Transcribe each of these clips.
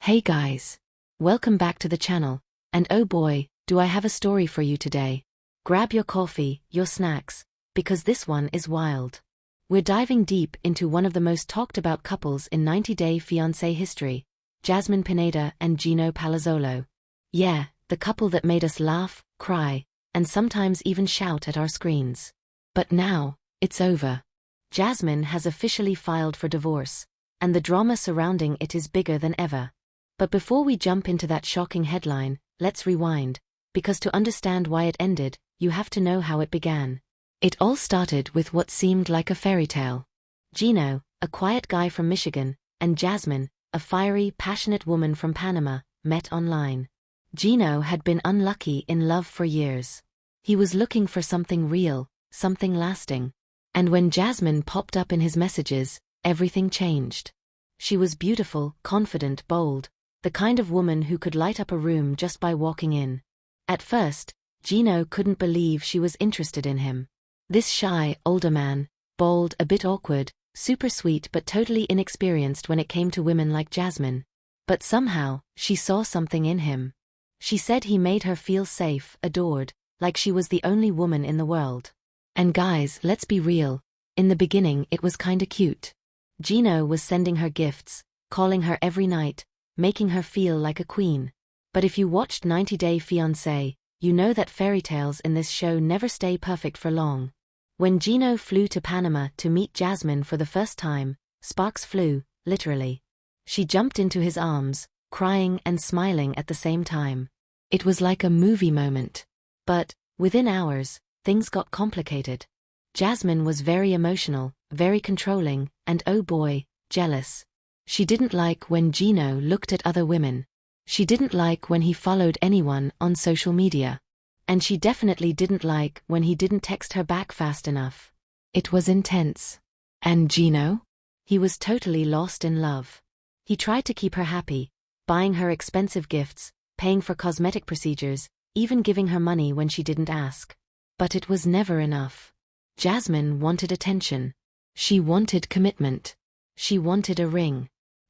Hey guys! Welcome back to the channel, and oh boy, do I have a story for you today. Grab your coffee, your snacks, because this one is wild. We're diving deep into one of the most talked about couples in 90-Day Fiancé history, Jasmine Pineda and Gino Palazzolo. Yeah, the couple that made us laugh, cry, and sometimes even shout at our screens. But now, it's over. Jasmine has officially filed for divorce, and the drama surrounding it is bigger than ever. But before we jump into that shocking headline, let's rewind, because to understand why it ended, you have to know how it began. It all started with what seemed like a fairy tale. Gino, a quiet guy from Michigan, and Jasmine, a fiery, passionate woman from Panama, met online. Gino had been unlucky in love for years. He was looking for something real, something lasting. And when Jasmine popped up in his messages, everything changed. She was beautiful, confident, bold, the kind of woman who could light up a room just by walking in. At first, Gino couldn't believe she was interested in him. This shy, older man, bold, a bit awkward, super sweet but totally inexperienced when it came to women like Jasmine. But somehow, she saw something in him. She said he made her feel safe, adored, like she was the only woman in the world. And guys, let's be real, in the beginning it was kinda cute. Gino was sending her gifts, calling her every night, making her feel like a queen. But if you watched 90-Day Fiancé, you know that fairy tales in this show never stay perfect for long. When Gino flew to Panama to meet Jasmine for the first time, sparks flew, literally. She jumped into his arms, crying and smiling at the same time. It was like a movie moment. But, within hours, things got complicated. Jasmine was very emotional, very controlling, and oh boy, jealous. She didn't like when Gino looked at other women. She didn't like when he followed anyone on social media. And she definitely didn't like when he didn't text her back fast enough. It was intense. And Gino? He was totally lost in love. He tried to keep her happy, buying her expensive gifts, paying for cosmetic procedures, even giving her money when she didn't ask. But it was never enough. Jasmine wanted attention. She wanted commitment. She wanted a ring.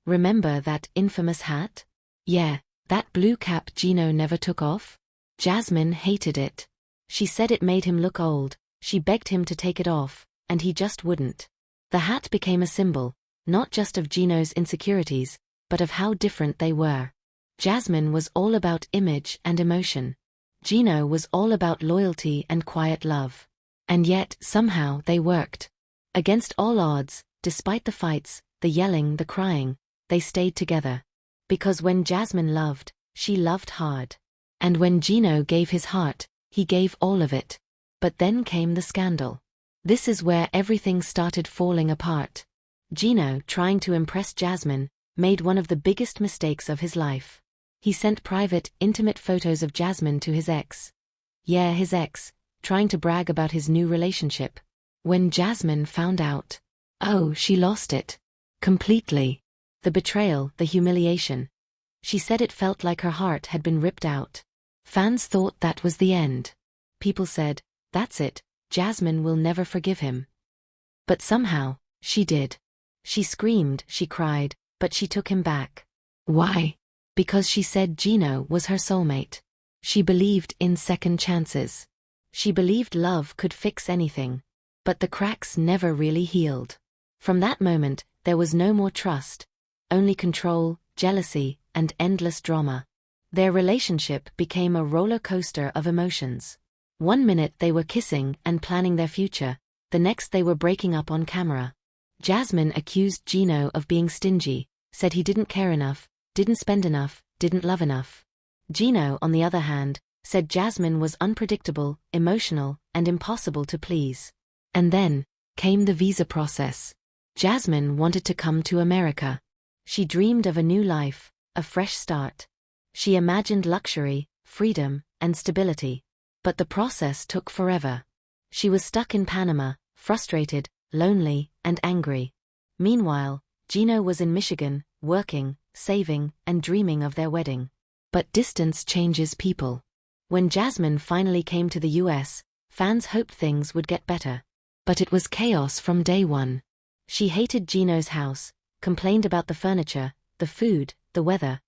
Remember that infamous hat? Yeah, that blue cap Gino never took off? Jasmine hated it. She said it made him look old, she begged him to take it off, and he just wouldn't. The hat became a symbol, not just of Gino's insecurities, but of how different they were. Jasmine was all about image and emotion. Gino was all about loyalty and quiet love. And yet, somehow, they worked. Against all odds, despite the fights, the yelling, the crying, they stayed together. Because when Jasmine loved, she loved hard. And when Gino gave his heart, he gave all of it. But then came the scandal. This is where everything started falling apart. Gino, trying to impress Jasmine, made one of the biggest mistakes of his life. He sent private, intimate photos of Jasmine to his ex. Yeah, his ex, trying to brag about his new relationship. When Jasmine found out, oh, she lost it. Completely. The betrayal, the humiliation. She said it felt like her heart had been ripped out. Fans thought that was the end. People said, that's it, Jasmine will never forgive him. But somehow, she did. She screamed, she cried, but she took him back. Why? Because she said Gino was her soulmate. She believed in second chances. She believed love could fix anything. But the cracks never really healed. From that moment, there was no more trust. Only control, jealousy, and endless drama. Their relationship became a roller coaster of emotions. One minute they were kissing and planning their future, the next they were breaking up on camera. Jasmine accused Gino of being stingy, said he didn't care enough, didn't spend enough, didn't love enough. Gino, on the other hand, said Jasmine was unpredictable, emotional, and impossible to please. And then came the visa process. Jasmine wanted to come to America. She dreamed of a new life, a fresh start. She imagined luxury, freedom, and stability. But the process took forever. She was stuck in Panama, frustrated, lonely, and angry. Meanwhile, Gino was in Michigan, working, saving, and dreaming of their wedding. But distance changes people. When Jasmine finally came to the US, fans hoped things would get better. But it was chaos from day one. She hated Gino's house, complained about the furniture, the food, the weather,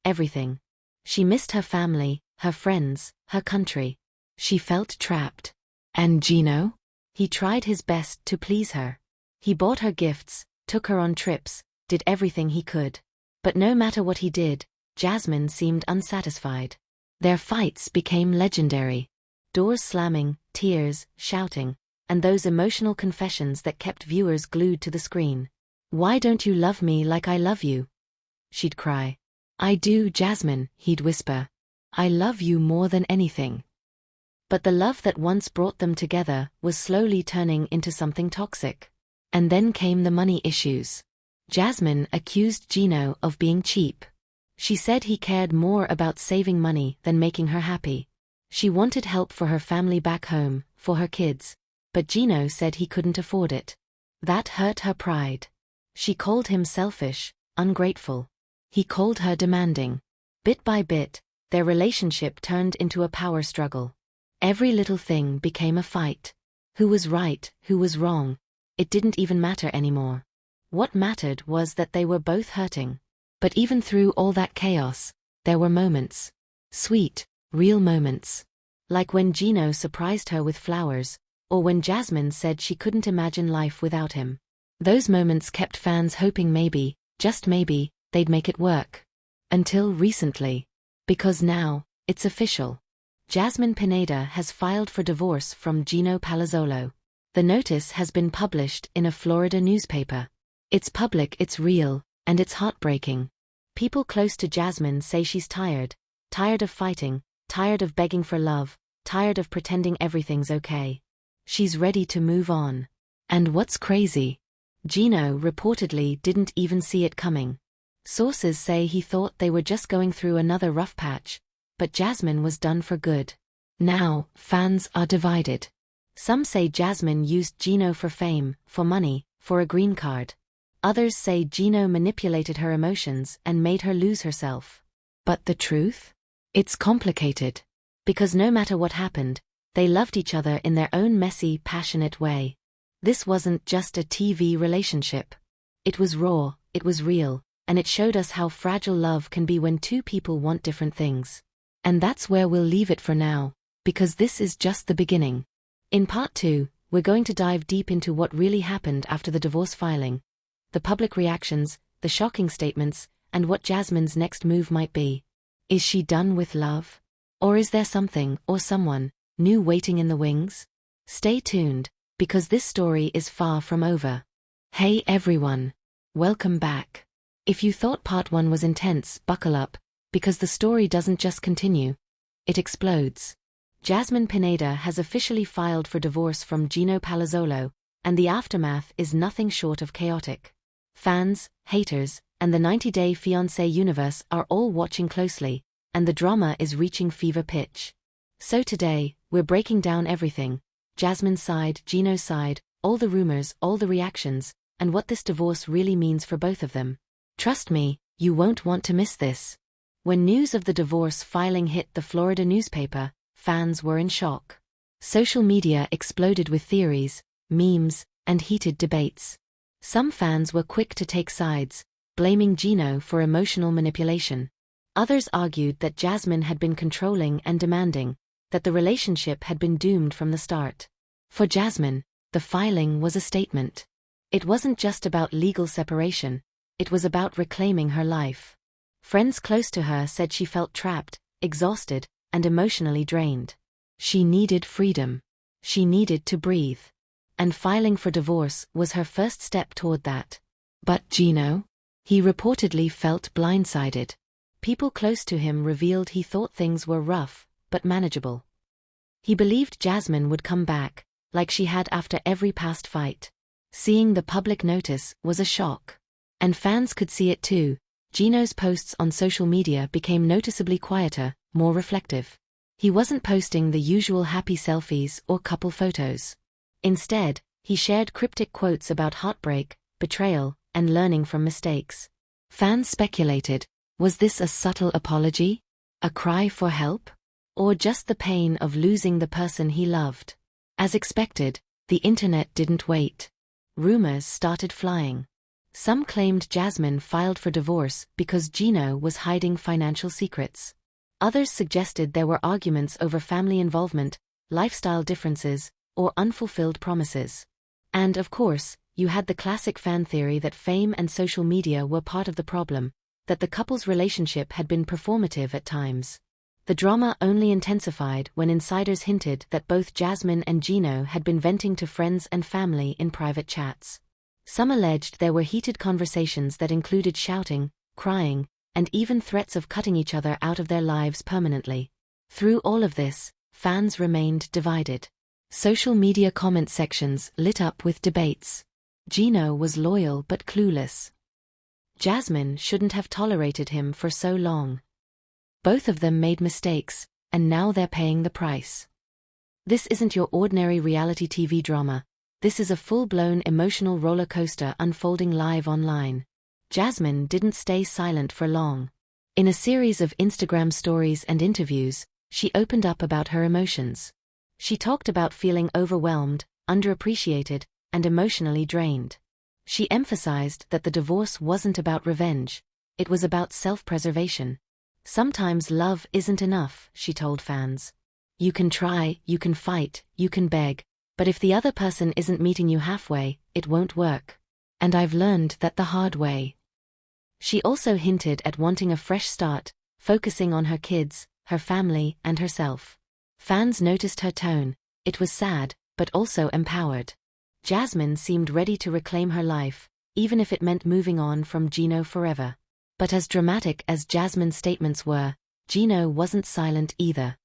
everything. She missed her family, her friends, her country. She felt trapped. And Gino? He tried his best to please her. He bought her gifts, took her on trips, did everything he could. But no matter what he did, Jasmine seemed unsatisfied. Their fights became legendary. Doors slamming, tears, shouting, and those emotional confessions that kept viewers glued to the screen. "Why don't you love me like I love you?" she'd cry. "I do, Jasmine," he'd whisper. "I love you more than anything." But the love that once brought them together was slowly turning into something toxic. And then came the money issues. Jasmine accused Gino of being cheap. She said he cared more about saving money than making her happy. She wanted help for her family back home, for her kids, but Gino said he couldn't afford it. That hurt her pride. She called him selfish, ungrateful. He called her demanding. Bit by bit, their relationship turned into a power struggle. Every little thing became a fight. Who was right, who was wrong? It didn't even matter anymore. What mattered was that they were both hurting. But even through all that chaos, there were moments. Sweet, real moments. Like when Gino surprised her with flowers, or when Jasmine said she couldn't imagine life without him. Those moments kept fans hoping maybe, just maybe, they'd make it work. Until recently. Because now, it's official. Jasmine Pineda has filed for divorce from Gino Palazzolo. The notice has been published in a Florida newspaper. It's public, it's real, and it's heartbreaking. People close to Jasmine say she's tired of fighting, tired of begging for love, tired of pretending everything's okay. She's ready to move on. And what's crazy? Gino reportedly didn't even see it coming. Sources say he thought they were just going through another rough patch, but Jasmine was done for good. Now, fans are divided. Some say Jasmine used Gino for fame, for money, for a green card. Others say Gino manipulated her emotions and made her lose herself. But the truth? It's complicated. Because no matter what happened, they loved each other in their own messy, passionate way. This wasn't just a TV relationship. It was raw, it was real, and it showed us how fragile love can be when two people want different things. And that's where we'll leave it for now, because this is just the beginning. In part 2, we're going to dive deep into what really happened after the divorce filing, the public reactions, the shocking statements, and what Jasmine's next move might be. Is she done with love? Or is there something, or someone, new waiting in the wings? Stay tuned, because this story is far from over. Hey everyone! Welcome back. If you thought part 1 was intense, buckle up, because the story doesn't just continue. It explodes. Jasmine Pineda has officially filed for divorce from Gino Palazzolo, and the aftermath is nothing short of chaotic. Fans, haters, and the 90-Day Fiancé universe are all watching closely, and the drama is reaching fever pitch. So today, we're breaking down everything: Jasmine's side, Gino's side, all the rumors, all the reactions, and what this divorce really means for both of them. Trust me, you won't want to miss this. When news of the divorce filing hit the Florida newspaper, fans were in shock. Social media exploded with theories, memes, and heated debates. Some fans were quick to take sides, blaming Gino for emotional manipulation. Others argued that Jasmine had been controlling and demanding, that the relationship had been doomed from the start. For Jasmine, the filing was a statement. It wasn't just about legal separation, it was about reclaiming her life. Friends close to her said she felt trapped, exhausted, and emotionally drained. She needed freedom. She needed to breathe. And filing for divorce was her first step toward that. But Gino? He reportedly felt blindsided. People close to him revealed he thought things were rough, but manageable. He believed Jasmine would come back, like she had after every past fight. Seeing the public notice was a shock. And fans could see it too. Gino's posts on social media became noticeably quieter, more reflective. He wasn't posting the usual happy selfies or couple photos. Instead, he shared cryptic quotes about heartbreak, betrayal, and learning from mistakes. Fans speculated, was this a subtle apology? A cry for help? Or just the pain of losing the person he loved? As expected, the internet didn't wait. Rumors started flying. Some claimed Jasmine filed for divorce because Gino was hiding financial secrets. Others suggested there were arguments over family involvement, lifestyle differences, or unfulfilled promises. And of course, you had the classic fan theory that fame and social media were part of the problem, that the couple's relationship had been performative at times. The drama only intensified when insiders hinted that both Jasmine and Gino had been venting to friends and family in private chats. Some alleged there were heated conversations that included shouting, crying, and even threats of cutting each other out of their lives permanently. Through all of this, fans remained divided. Social media comment sections lit up with debates. Gino was loyal but clueless. Jasmine shouldn't have tolerated him for so long. Both of them made mistakes, and now they're paying the price. This isn't your ordinary reality TV drama. This is a full-blown emotional roller coaster unfolding live online. Jasmine didn't stay silent for long. In a series of Instagram stories and interviews, she opened up about her emotions. She talked about feeling overwhelmed, underappreciated, and emotionally drained. She emphasized that the divorce wasn't about revenge. It was about self-preservation. Sometimes love isn't enough, she told fans. You can try, you can fight, you can beg, but if the other person isn't meeting you halfway, it won't work. And I've learned that the hard way. She also hinted at wanting a fresh start, focusing on her kids, her family, and herself. Fans noticed her tone. It was sad, but also empowered. Jasmine seemed ready to reclaim her life, even if it meant moving on from Gino forever. But as dramatic as Jasmine's statements were, Gino wasn't silent either.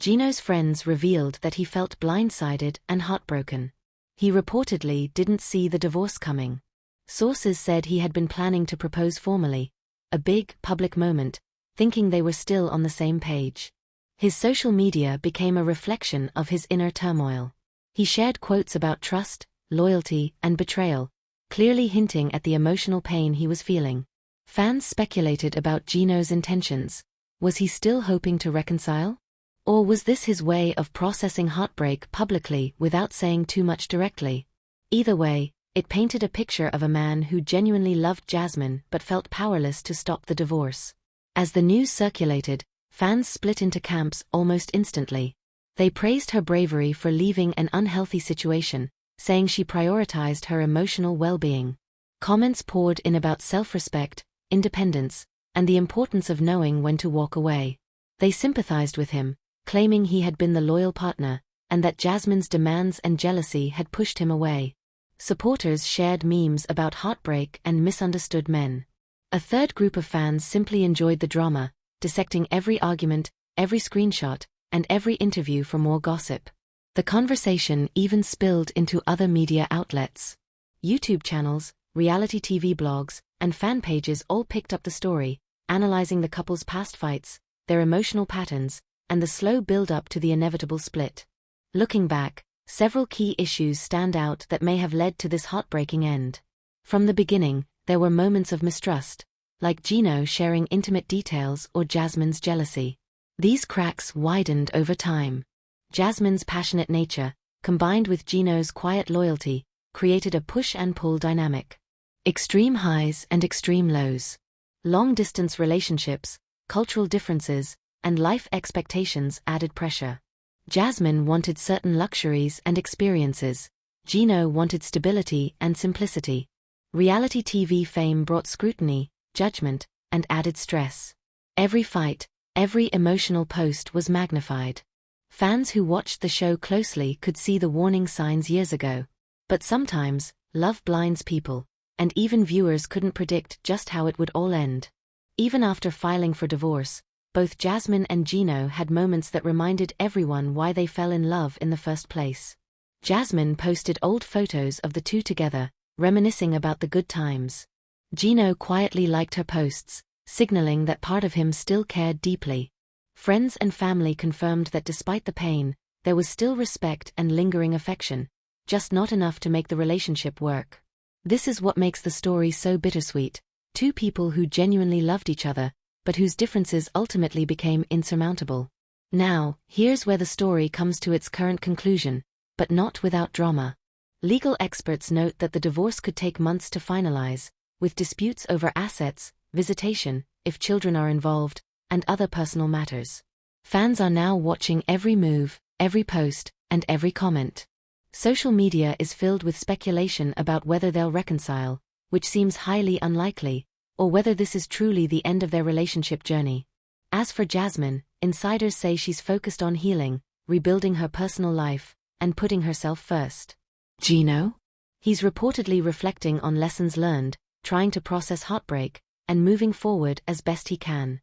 Gino's friends revealed that he felt blindsided and heartbroken. He reportedly didn't see the divorce coming. Sources said he had been planning to propose formally, a big, public moment, thinking they were still on the same page. His social media became a reflection of his inner turmoil. He shared quotes about trust, loyalty, and betrayal, clearly hinting at the emotional pain he was feeling. Fans speculated about Gino's intentions. Was he still hoping to reconcile? Or was this his way of processing heartbreak publicly without saying too much directly? Either way, it painted a picture of a man who genuinely loved Jasmine but felt powerless to stop the divorce. As the news circulated, fans split into camps almost instantly. They praised her bravery for leaving an unhealthy situation, saying she prioritized her emotional well-being. Comments poured in about self-respect, independence, and the importance of knowing when to walk away. They sympathized with him, claiming he had been the loyal partner, and that Jasmine's demands and jealousy had pushed him away. Supporters shared memes about heartbreak and misunderstood men. A third group of fans simply enjoyed the drama, dissecting every argument, every screenshot, and every interview for more gossip. The conversation even spilled into other media outlets. YouTube channels, reality TV blogs, and fan pages all picked up the story, analyzing the couple's past fights, their emotional patterns, and the slow build-up to the inevitable split. Looking back, several key issues stand out that may have led to this heartbreaking end. From the beginning, there were moments of mistrust, like Gino sharing intimate details or Jasmine's jealousy. These cracks widened over time. Jasmine's passionate nature, combined with Gino's quiet loyalty, created a push-and-pull dynamic. Extreme highs and extreme lows. Long-distance relationships, cultural differences, and life expectations added pressure. Jasmine wanted certain luxuries and experiences. Gino wanted stability and simplicity. Reality TV fame brought scrutiny, judgment, and added stress. Every fight, every emotional post was magnified. Fans who watched the show closely could see the warning signs years ago. But sometimes, love blinds people, and even viewers couldn't predict just how it would all end. Even after filing for divorce, both Jasmine and Gino had moments that reminded everyone why they fell in love in the first place. Jasmine posted old photos of the two together, reminiscing about the good times. Gino quietly liked her posts, signaling that part of him still cared deeply. Friends and family confirmed that despite the pain, there was still respect and lingering affection, just not enough to make the relationship work. This is what makes the story so bittersweet. Two people who genuinely loved each other, but whose differences ultimately became insurmountable. Now, here's where the story comes to its current conclusion, but not without drama. Legal experts note that the divorce could take months to finalize, with disputes over assets, visitation, if children are involved, and other personal matters. Fans are now watching every move, every post, and every comment. Social media is filled with speculation about whether they'll reconcile, which seems highly unlikely, or whether this is truly the end of their relationship journey. As for Jasmine, insiders say she's focused on healing, rebuilding her personal life, and putting herself first. Gino? He's reportedly reflecting on lessons learned, trying to process heartbreak, and moving forward as best he can.